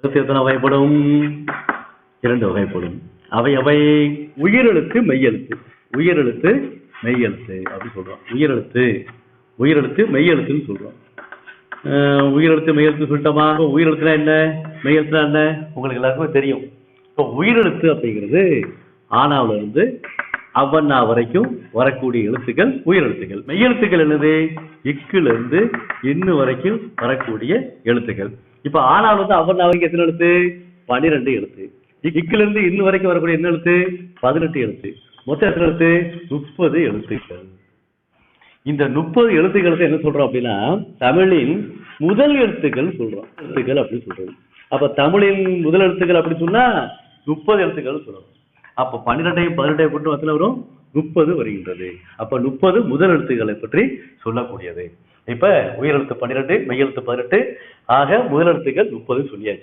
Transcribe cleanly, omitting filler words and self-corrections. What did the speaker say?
எழுத்து எத்தனை வகைப்படும்? 2 வகைப்படும். அவை அவை உயிரெழுத்து மெய்யெழுத்து. உயிரெழுத்து மெய்யெழுத்து அப்படின்னு சொல்றோம். உயிரெழுத்து மெய்யெழுத்துன்னு சொல்றோம். உயிரெழுத்து மெய்யெழுத்து சொல்லிட்டோமா? உயிரெழுத்துனா என்ன, மெய்யெழுத்துனா என்ன உங்களுக்கு எல்லாருக்குமே தெரியும். இப்போ உயிரெழுத்து அப்படிங்கிறது ஆனாவில இருந்து அவ்வண்ணா வரைக்கும் வரக்கூடிய எழுத்துக்கள் உயிரெழுத்துக்கள். மெய்யெழுத்துக்கள் என்னது? இக்குல இருந்து இன்னு வரைக்கும் வரக்கூடிய எழுத்துக்கள். இப்ப ஆனாவில இருந்து அவ்வண்ணா வரைக்கும் எத்தனை எழுத்து? 12 எழுத்து. இக்குல இருந்து இன்னு வரைக்கும் வரக்கூடிய என்ன எழுத்து? 18 எழுத்து. மொத்தம் எத்தனை எழுத்து? 30 எழுத்துக்கள். இந்த 30 எழுத்துக்களுக்கு என்ன சொல்றோம் அப்படின்னா தமிழின் முதல் எழுத்துக்கள் சொல்றோம். எழுத்துக்கள் அப்படின்னு சொல்றோம். அப்ப தமிழின் முதல் எழுத்துக்கள் அப்படி சொன்னா 30 எழுத்துக்கள் சொல்றோம். அப்ப 12ஐயும் 18ஐயும் போட்டு எத்தனை வரும்? 30 வருகின்றது. அப்ப 30 முதல் எழுத்துக்களை பற்றி சொல்லக்கூடியது. இப்ப உயிரெழுத்து 12, மெய்யெழுத்து 18 ஆக முதல் எழுத்துக்கள் 30 சொல்லியாச்சு.